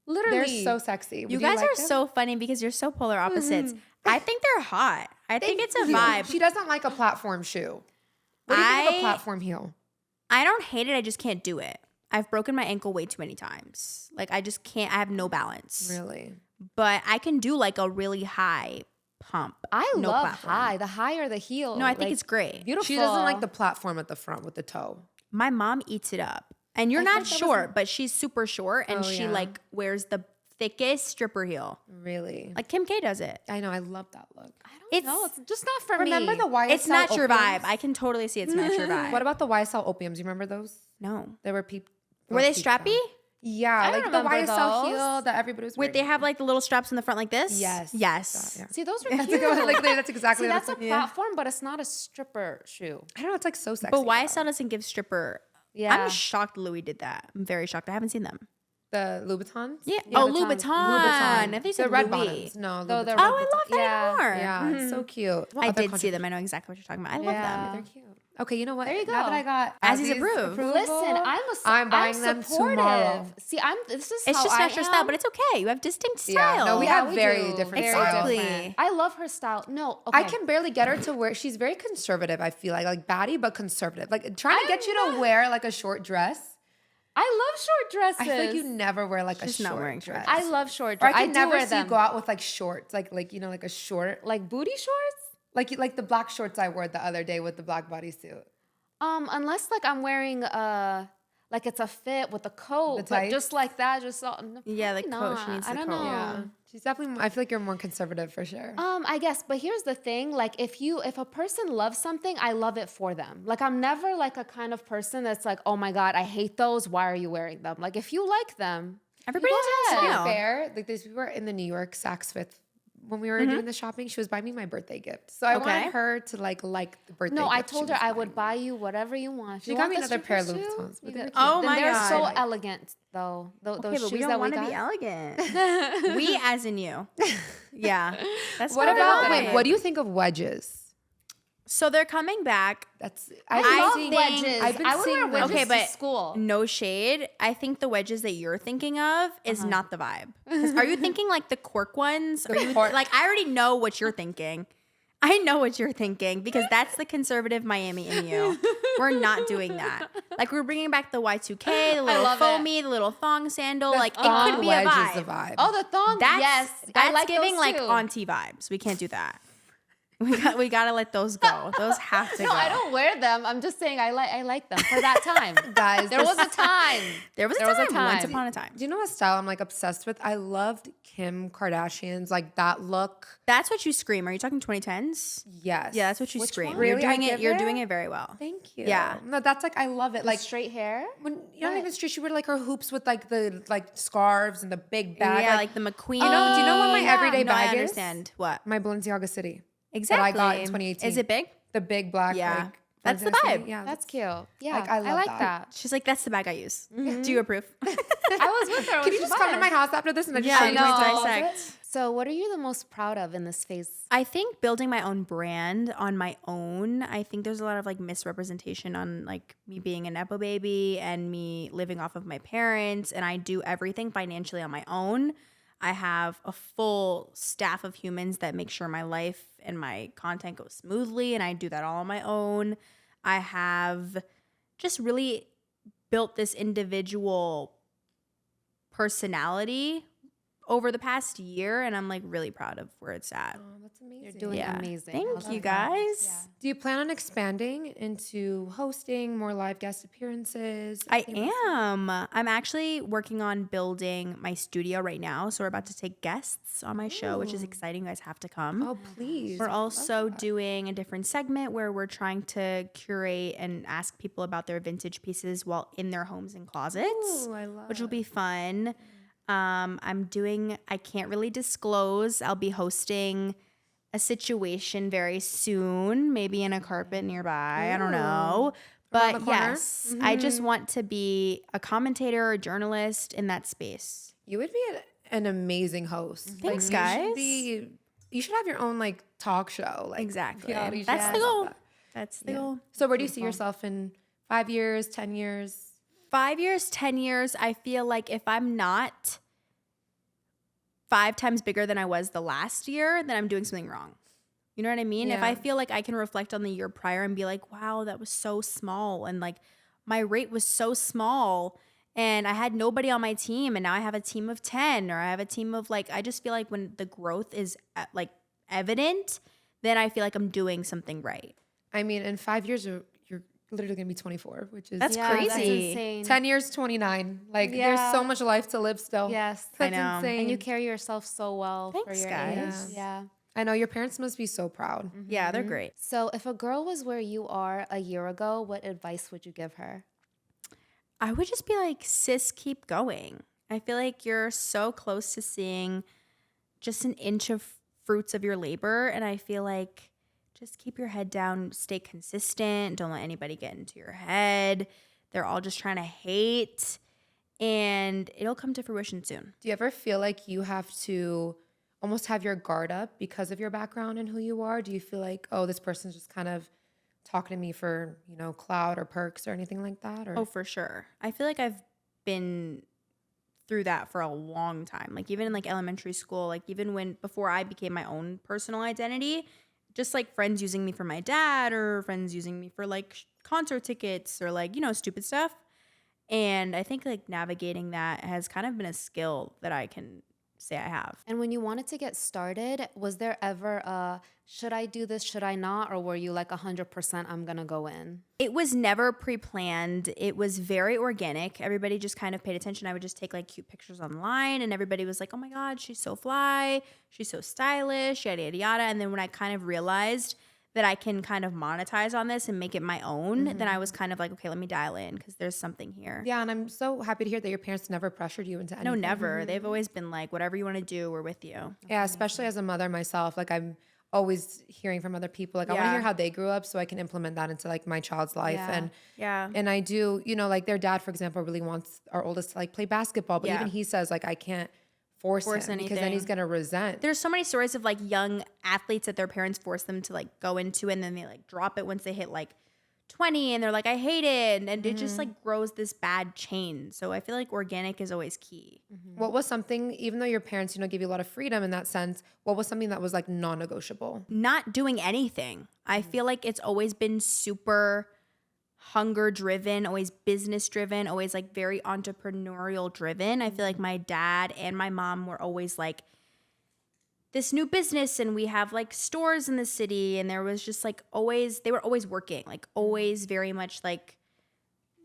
Literally, They're so sexy. Would You guys like are them? so funny because you're so polar opposites. I think they're hot. I think it's a Thank you. vibe. She doesn't like a platform shoe. What do you think of a I- platform heel? I don't hate it. I just can't do it. I've broken my ankle way too many times. Like I just can't. I have no balance. Really? But I can do like a really high pump. I no love platform. high. The higher the heel. No, I think like, it's great. beautiful. She doesn't like the platform at the front with the toe. My mom eats it up. And you're I not thought that short, but she's super short and Oh, she yeah. like wears the thickest stripper heel. Really? Like Kim K does it. I know. I love that look. I don't It's- know. It's just not for Remember me. the YSL It's not your vibe. opiums? I can totally see it's not your vibe. What about the YSL opiums? You remember those? No. They were peep. Were they peep strappy? down. Yeah, I like the remember YSL those. heel that everybody was wearing. Wait, they have like the little straps in the front like this? Yes. Yes. Yeah. See, those are That's, cute. that's exactly See, what that's a it's like. platform, but it's not a stripper shoe. I don't know. It's like so sexy. But though. YSL doesn't give stripper. Yeah. I'm shocked Louis did that. I'm very shocked. I haven't seen them. The Louboutins? Yeah. Yeah, Oh, Louboutin. Louboutin. I think you The said red Louis. bottoms. No, No, Louboutins. they're Oh, I love that Yeah. more. Yeah, it's so cute. What I other did see country- them. I know exactly what you're talking about. I love Yeah. them. They're cute. Okay, you know what? There you Now go. that I got Azzy's Azzy's approved. approval, Listen, I'm buying them supportive. tomorrow. See, this is It's how just I not your am. style, but it's okay. You have distinct Yeah, style. no, we have very different Exactly. different. I love her style. No, okay. I can barely get her to wear. She's very conservative. I feel like baddie, but conservative. Like trying to get you to wear like a short dress. I love short dresses. I feel like you never wear like She's a not short wearing dress. shorts. I love short Or I dresses. can do never wear see you them. go out with like shorts, like you know, like a short, Like booty shorts. like the black shorts I wore the other day with the black bodysuit. Unless like I'm wearing like it's a fit with a coat, The but tights? just like that, just Yeah, the probably coat. She not. needs I the don't coat. know. Yeah, she's definitely. I feel like you're more conservative for sure. I guess, but here's the thing: like, if a person loves something, I love it for them. Like, I'm never like a kind of person that's like, oh my god, I hate those. Why are you wearing them? Like, if you like them, Everybody Go has ahead. a To be style. fair, like these people were in the New York Saks Fifth when we were doing the shopping, she was buying me my birthday gift. So I wanted her to like the birthday No, gift I told her I would buy you whatever you want. If She you got want me the another pair of stripper Louis shoes, Vuittons, but you they were get- cute. Oh my they're God. so elegant though. Those Okay, but shoes we don't that we want to be got. elegant. We as in you. Yeah. That's What not about, right. wait, what do you think of wedges? So they're coming back. That's, I I've love seen- wedges. I've been I would wear seeing wedges Okay, to but school. No shade. I think the wedges that you're thinking of is not the vibe. 'Cause are you thinking like the cork ones? Are you cork- like I already know what you're thinking. I know what you're thinking because that's the conservative Miami in you. We're not doing that. Like we're bringing back the Y2K, the little love it. foamy, the little thong sandal. Like it Thong could be wedge a vibe. is the vibe. Oh, the thong. That's, yes, that's I like giving those like too. auntie vibes. We can't do that. We gotta let those go. Those have to No, go. I don't wear them. I'm just saying I like them for that time. Guys, There was a time. There was a time. Once upon a time. Do you know what style I'm like obsessed with? I loved Kim Kardashian's like that look. That's what you scream. Are you talking 2010s? Yes. Yeah, that's what you Which scream. one? You're Really? I doing it. give You're it? doing it very well. Thank you. Yeah. No, that's like I love it. Like Like straight hair. when not even straight, she would like her hoops with like the like scarves and the big bag. Yeah, like the McQueen. do you know what my yeah. everyday No, I bag is? understand. What? My Balenciaga City. Exactly. That I got in 2018. Is it big? The big black. Yeah. Like, That's the Balenciaga City. vibe. Yeah, That's cute. Yeah, Like, I love like that. that. She's like, that's the bag I use. Do you approve? I was with her. Can you just come to my house after this and then just Yeah, show you no. my Dissect. So, what are you the most proud of in this phase? I think building my own brand on my own, I think there's a lot of like misrepresentation on like me being a Nepo baby and me living off of my parents. And I do everything financially on my own. I have a full staff of humans that make sure my life and my content goes smoothly. And I do that all on my own. I have just really built this individual personality over the past year, and I'm like really proud of where it's at. Oh, that's amazing. You're doing Yeah. amazing. Thank I love you, that. guys. Yeah. Do you plan on expanding into hosting more live guest appearances? I am. I'm actually working on building my studio right now. So we're about to take guests on my show, which is exciting. You guys have to come. Oh, please. We're also doing a different segment where we're trying to curate and ask people about their vintage pieces while in their homes and closets, Ooh, I love which will be fun. I can't really disclose. I'll be hosting a situation very soon, maybe in a carpet nearby. I don't know. Around the But corner? yes, I just want to be a commentator or journalist in that space. You would be an amazing host. Thanks, you guys. You should have your own like talk show. Like Exactly. reality That's show. the I love goal. that. That's the Yeah. goal. So where do you see yourself in 5 years, 10 years? 5 years, 10 years, I feel like if I'm not 5 times bigger than I was the last year, then I'm doing something wrong. You know what I mean? If Yeah. I feel like I can reflect on the year prior and be like, wow, that was so small. And like my rate was so small and I had nobody on my team and now I have a team of 10 or I have a team of like, I just feel like when the growth is like evident, then I feel like I'm doing something right. I mean, in 5 years, you're literally gonna be 24, which is That's Yeah, that's crazy. insane. 10 years, 29. Like Yeah. there's so much life to live still. Yes. That's know. insane. And you carry yourself so well for Thanks, your guys. age. Yeah. I know your parents must be so proud. Yeah, they're great. So, if a girl was where you are a year ago, what advice would you give her? I would just be like, sis, keep going. I feel like you're so close to seeing just an inch of fruits of your labor. And I feel like just keep your head down, stay consistent. Don't let anybody get into your head. They're all just trying to hate. And it'll come to fruition soon. Do you ever feel like you have to almost have your guard up because of your background and who you are? Do you feel like, oh, this person's just kind of talking to me for, clout or perks or anything like that? Or Oh, for sure. I feel like I've been through that for a long time. Like even in like elementary school, like even before I became my own personal identity, just like friends using me for my dad or friends using me for like concert tickets or like, stupid stuff. And I think like navigating that has kind of been a skill that I can say I have. And when you wanted to get started, was there ever a should I do this, should I not? Or were you like 100% I'm going to go in? It was never pre-planned. It was very organic. Everybody just kind of paid attention. I would just take like cute pictures online and everybody was like, oh my God, she's so fly. She's so stylish, yada, yada, yada. And then when I kind of realized that I can kind of monetize on this and make it my own, then I was kind of like, okay, let me dial in because there's something here. Yeah, and I'm so happy to hear that your parents never pressured you into anything. No, never. They've always been like, whatever you want to do, we're with you. Yeah, especially as a mother myself, like I'm always hearing from other people, like I want to Yeah. hear how they grew up so I can implement that into like my child's life. Yeah. And I do, you know, like their dad, for example, really wants our oldest to like play basketball, but Yeah. even he says like I can't force him because then anything. he's gonna resent. There's so many stories of like young athletes that their parents force them to like go into, and then they like drop it once they hit like 20 and they're like, I hate it. And it just like grows this bad chain. So I feel like organic is always key. What was something, even though your parents, you know, give you a lot of freedom in that sense, what was something that was like non-negotiable? Not doing anything. I feel like it's always been super hunger driven, always business driven, always like very entrepreneurial driven. I feel like my dad and my mom were always like, this new business, and we have like stores in the city, and there was just like always, they were always working, like always very much like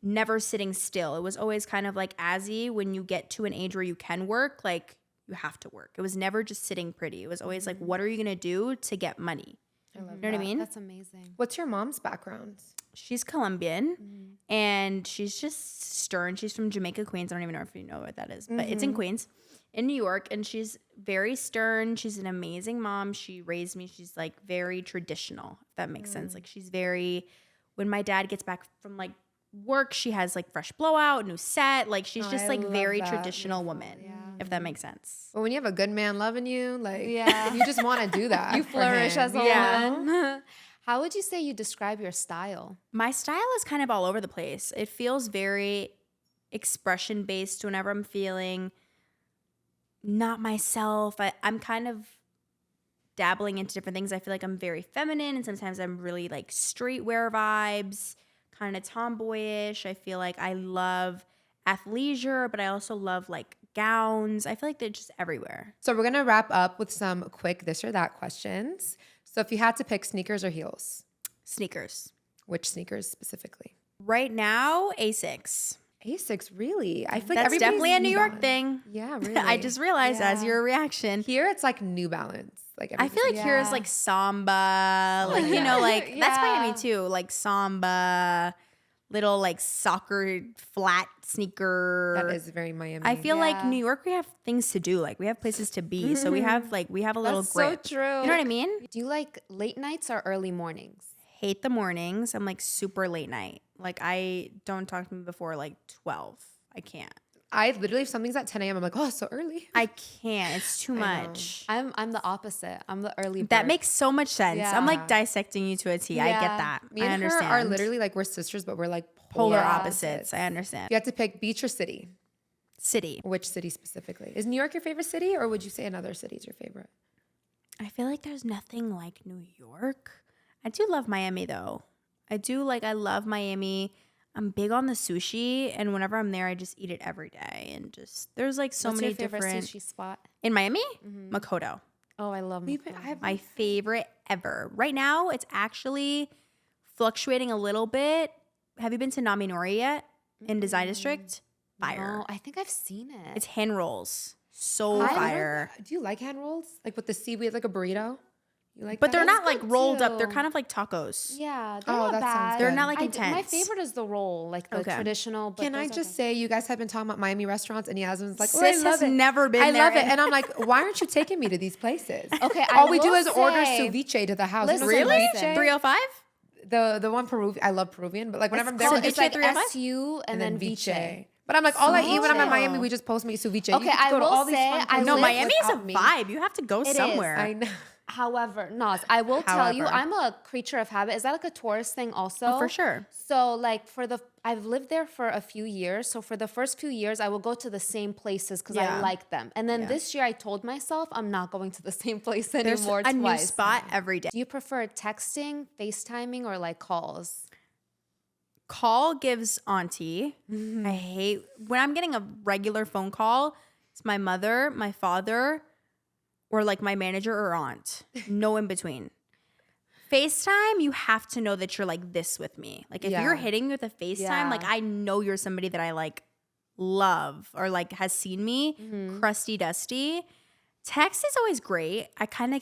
never sitting still. It was always kind of like, Azzy, when you get to an age where you can work, like you have to work. It was never just sitting pretty. It was always like, what are you gonna do to get money? I love You know what I mean? That's amazing. What's your mom's background? She's Colombian and she's just stern. She's from Jamaica, Queens. I don't even know if you know what that is, but it's in Queens, in New York. And she's very stern. She's an amazing mom. She raised me. She's like very traditional, if that makes sense. Like she's very, when my dad gets back from like work, she has like fresh blowout, new set. Like she's just I like love very that. traditional woman, if that makes sense. Well, when you have a good man loving you, like Yeah. you just want to do that. You for flourish him, as a you know? woman. How would you say you describe your style? My style is kind of all over the place. It feels very expression based whenever I'm feeling not myself. I'm kind of dabbling into different things. I feel like I'm very feminine, and sometimes I'm really like streetwear vibes, kind of tomboyish. I feel like I love athleisure, but I also love like gowns. I feel like they're just everywhere. So we're gonna wrap up with some quick this or that questions. So if you had to pick sneakers or heels, Sneakers. which sneakers specifically? Right now, Asics. Asics, really? I feel like That's everybody's definitely a New York Balance. thing. Yeah, really. I just realized as Yeah. your reaction. Here it's like New Balance. Like I feel like here is Yeah. like samba, like, you know, like that's Yeah. Miami too, like samba, little like soccer flat sneaker. that is very Miami. I feel like Yeah. New York, we have things to do. Like we have places to be. So we have a little That's grip. so true. You know what I mean? Do you like late nights or early mornings? Hate the mornings. I'm like super late night. Like I don't talk to me before like 12. I can't. I literally, if something's at 10 a.m., I'm like, oh, it's so early. I can't. It's too I know. much. I'm the opposite. I'm the early bird. That makes so much sense. I'm like Yeah. dissecting you to a T. I Yeah. get that. Me I and understand. her are literally like, we're sisters, but we're like polar Yeah. opposites. I understand. If you had to pick beach or city, City. which city specifically? Is New York your favorite city, or would you say another city is your favorite? I feel like there's nothing like New York. I do love Miami though. I love Miami. I'm big on the sushi, and whenever I'm there, I just eat it every day. And just there's like so What's many your favorite different sushi spot? in Miami. Makoto, Oh, I love Makoto. my favorite ever. Right now, it's actually fluctuating a little bit. Have you been to Naminori yet in Design District? Fire. No, I think I've seen it. It's hand rolls. So I fire. love- Do you like hand rolls? Like with the seaweed, like a burrito? You like But that? they're not like good rolled up. They're too. kind of like tacos. yeah, they're Oh, not that sounds bad. good. They're not like My intense. favorite is the roll, like the Okay. traditional. But Can I those are just good. say, you guys have been talking about Miami restaurants, and Yasmin's like, oh, Sis I love has it. never been I there. love it. And I'm like, why aren't you taking me to these places? Okay, All I we do will is order say- ceviche to the house. Listen, You know Really? listen. 305? The one Peruvian, I love Peruvian, but like whenever I'm there, So we it's just like 305? SU and then Viche. But I'm like, all I eat when I'm in Oh. Miami, we just Postmate ceviche. Okay, You get to I go to will all these say, fun I places No, live Miami is a without me. vibe. You have to go is. somewhere. I know. However, Naz, I will tell you, However. I'm a creature of habit. Is that like a tourist thing also? Oh, for sure. So like I've lived there for a few years. So for the first few years, I will go to the same places because Yeah. I like them. And then Yeah. this year I told myself I'm not going to the same place There's anymore a new twice. spot every day. Do you prefer texting, FaceTiming, or like calls? Call gives auntie. I hate when I'm getting a regular phone call. It's my mother, my father, or like my manager or aunt. No in between. FaceTime, you have to know that you're like this with me. Like if Yeah. you're hitting me with a FaceTime, Yeah. like I know you're somebody that I like love or like has seen me crusty dusty. Text is always great. They kind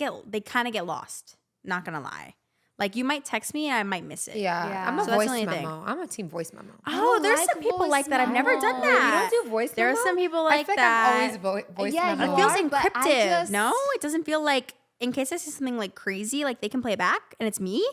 of get lost. Not gonna lie. Like you might text me and I might miss it. Yeah. I'm a So that's voice the only thing. memo. I'm a team voice memo. Oh, there's like some people voice like that. I've never done memo. that. You don't do voice There are memo? some people I like feel that. I'm always voice Yeah, memo. you It feels are, but I encrypted. just- No, it doesn't feel like in case I say something like crazy, like they can play it back and it's me.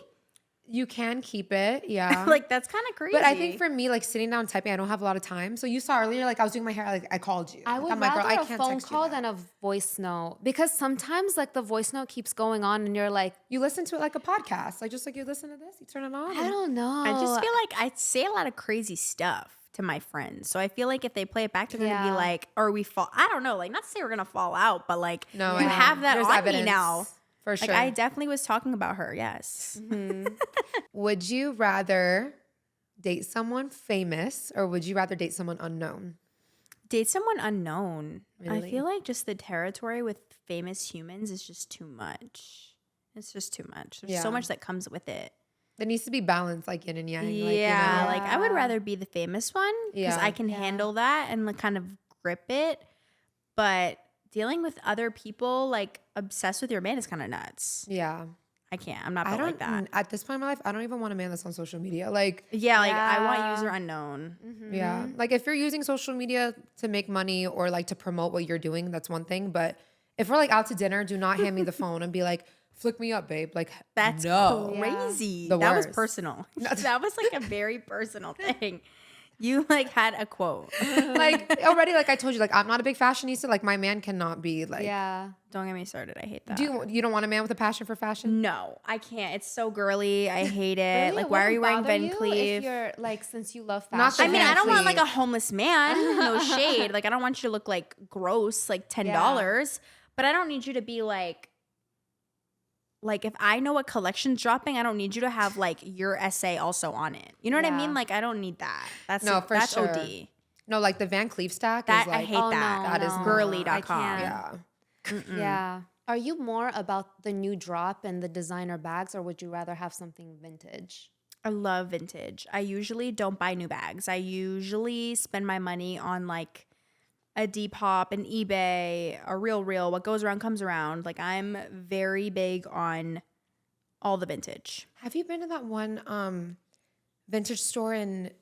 You can keep it. Yeah. Like that's kind of crazy. But I think for me, like sitting down typing, I don't have a lot of time. So you saw earlier, like I was doing my hair, like I called you. I Like, would I'm like, rather girl, I a can't phone text you call that. than a voice note because sometimes like the voice note keeps going on and you're like, You listen to it like a podcast, like just like you listen to this, you turn it on. I don't know. I just feel like I say a lot of crazy stuff to my friends. So I feel like if they play it back, they're gonna be Yeah. like, or we fall. I don't know. Like not to say we're gonna fall out, but like No, you I know. have that There's on evidence, me now. for Like sure. I definitely was talking about her. Yes. Would you rather date someone famous or would you rather date someone unknown? Date someone unknown. I Really? feel like just the territory with famous humans is just too much. It's just too much. There's so Yeah. much that comes with it. There needs to be balance, like yin and yang. Like, Yeah, you know? like I would Yeah. rather be the famous one because Yeah. I can handle that and like kind of grip it. But dealing with other people like obsessed with your man is kind of nuts. Yeah. I can't. I'm not I built don't, like that. at this point in my life, I don't even want a man that's on social media. Like, Yeah, like I want Yeah. user unknown. yeah. Like if you're using social media to make money or like to promote what you're doing, that's one thing. But if we're like out to dinner, do not hand me the phone and be like, flick me up, babe. Like, That's no. crazy. The That was worst. personal. That was like a very personal thing. You like had a quote. Like already, like I told you, like I'm not a big fashionista. Like my man cannot be like, yeah. Don't get me started. I hate that. you don't want a man with a passion for fashion? No, I can't. It's so girly. I hate it. Really? Like, why are you wearing Van If Cleef? you're like, since you love Not fashion. the I mean, I Van don't want like Cleef. a homeless man. No shade. Like, I don't want you to look like gross, like $10. But I don't need you to be like if I know what collection's dropping, I don't need you to have like your essay also on it. You know what I Yeah. mean? Like, I don't need that. That's No, for that's sure. OD. No, like the Van Cleef stack That is like, I hate Oh, that. no, that is no. not- girly.com. can't. yeah. Yeah. Are you more about the new drop and the designer bags, or would you rather have something vintage? I love vintage. I usually don't buy new bags. I usually spend my money on like a Depop, an eBay, a Real. What goes around comes around. Like I'm very big on all the vintage. Have you been to that one vintage store in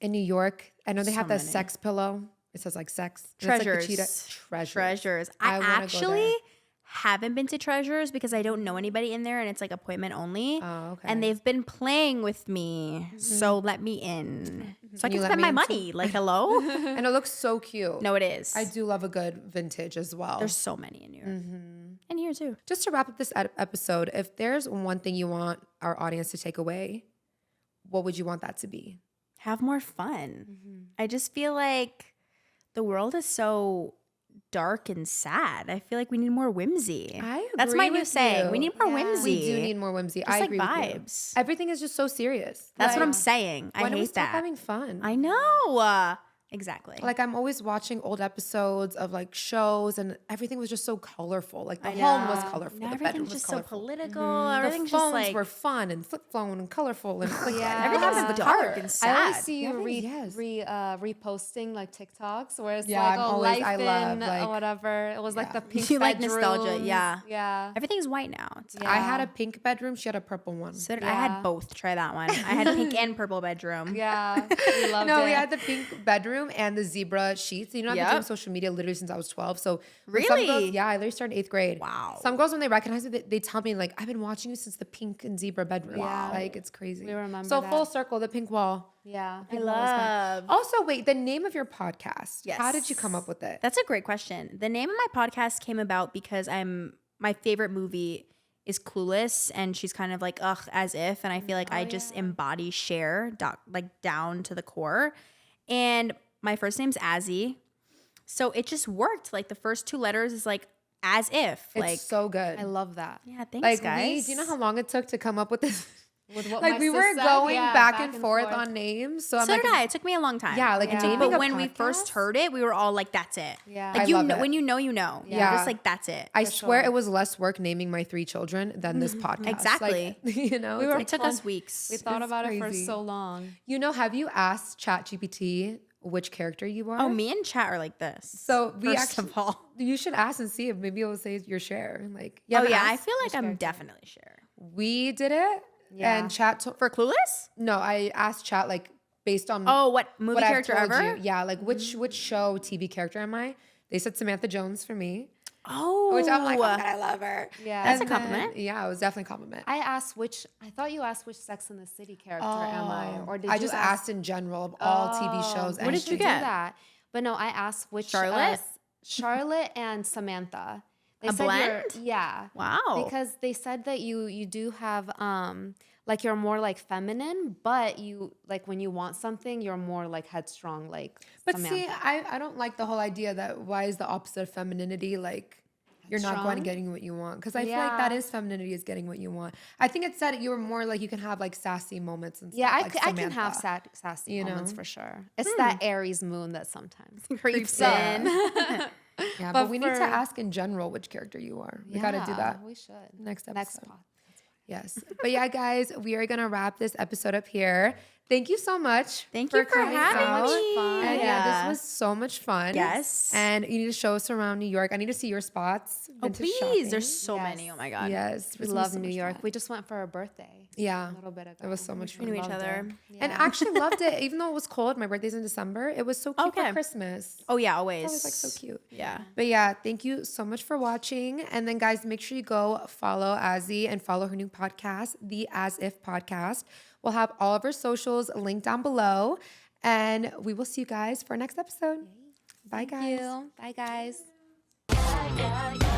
New York? I know they have So that many. sex pillow. It says like sex. And it's like the Treasures. cheetah. Treasures. I I wanna go actually there. haven't been to Treasures because I don't know anybody in there and it's like appointment only. Oh, okay. And they've been playing with me. So let me in. So I Can you can let spend me my in money. Like, hello? and it looks so cute. No, it is. I do love a good vintage as well. There's so many in New York. And here too. Just to wrap up this episode, if there's one thing you want our audience to take away, what would you want that to be? Have more fun. I just feel like the world is so dark and sad. I feel like we need more whimsy. That's my agree new with saying. you. We need more Yeah. whimsy. We do need more whimsy. Just I like agree with vibes. you. Everything is just so serious. That's what I'm Like, saying. I when do we hate stop that. having fun? I know. Exactly. Like I'm always watching old episodes of like shows, and everything was just so colorful. Like the I home know. was colorful, Now the bedroom everything's was just so colorful. political. The Everything's phones just like were fun and flip phone and colorful and like Yeah. everything's Yeah. dark and sad. I always see you Yes. reposting like TikToks where it's Yeah, like I'm oh always- life I love, in like- or whatever. It was like Yeah. the pink You like nostalgia, bedrooms. yeah. Yeah. Everything's white now. It's Yeah. I had a pink bedroom. She had a purple one. So I Yeah. had both. Try that one. I had pink and purple bedroom. Yeah. We loved No, it. we had the pink bedroom and the zebra sheets. You know, I've been Yep. doing social media literally since I was 12. So when some Really? girls- yeah, I literally started 8th grade. Wow. Some girls, when they recognize me, they tell me like, I've been watching you since the pink and zebra bedroom. Wow. Like it's crazy. We remember So that. full circle, the pink wall. Yeah. I love. Also, wait, the name of your podcast. Yes. How did you come up with it? That's a great question. The name of my podcast came about because my favorite movie is Clueless, and she's kind of like as if, and I feel like I just embody Cher like down to the core. And my first name's Azzy, so it just worked. Like the first 2 letters is like as if. It's Like so good. I love that. yeah, thanks Like guys. do you know how long it took to come up with this? With what Like my we were sis said, going yeah, back and forth on names. So I'm So like, did I. It took me a long time. Yeah, like naming But a when we first podcast? heard it, we were all like, "That's it." Yeah. Like I love it. when you know, you know. Yeah. Just like that's it. I For swear sure. it was less work naming my 3 children than this podcast. Exactly. Like, you know, We it's were like- It took us weeks. We thought It's about it for crazy. so long. you know, have you asked ChatGPT which character you are? Oh, me and Chat are like this. So we first actually, of all. you should ask and see if maybe it will say your share. Like, Oh haven't yeah, I asked feel like which I'm character? definitely Cher. we did it. Yeah. And chat For Clueless? no, I asked chat like based on Oh, what movie what I've character told ever? you. Yeah, like which show TV character am I? They said Samantha Jones for me. Oh. Which I'm like, oh my God, I love her. Yeah. That's And a compliment. yeah, it was definitely a compliment. I thought you asked which Sex in the City character am I? Or did I you just ask asked in general of all TV shows. What did you anything. get? do that? But no, I asked which Charlotte? Charlotte and Samantha. They A said blend? yeah. Wow. Because they said that you do have like you're more like feminine, but you like when you want something, you're more like headstrong, like But Samantha. see, I don't like the whole idea that why is the opposite of femininity like you're not going Strong? and getting what you want? Because I feel like that Yeah. is femininity is getting what you want. I think it said you were more like you can have like sassy moments and stuff. Yeah, like I can have Samantha. sassy you moments know? for sure. It's that Aries moon that sometimes Creeps up. in. Yeah, But but we need to for- ask in general which character you are. We got to do that We should. next episode. Next pod. Yes. But yeah, guys, we are going to wrap this episode up here. Thank you so much. Thank you for coming having out. me. And yeah, this was so much fun. Yes. And you need to show us around New York. I need to see your spots. Oh, vintage please. shopping. There's so Yes. many. Oh, my God. Yes. We it's love so New much York. fun. We just went for our birthday Yeah. a little bit ago. It was so much fun. We knew each Loved other. it. And I actually loved it. Even though it was cold, my birthday's in December. It was so cute Okay. for Christmas. Oh, yeah, always. It was like so cute. Yeah. But yeah, thank you so much for watching. And then guys, make sure you go follow Azzy and follow her new podcast, the As If Podcast. We'll have all of her socials linked down below. And we will see you guys for our next episode. Bye, guys. Thank you. Bye, guys. Yeah, yeah, yeah.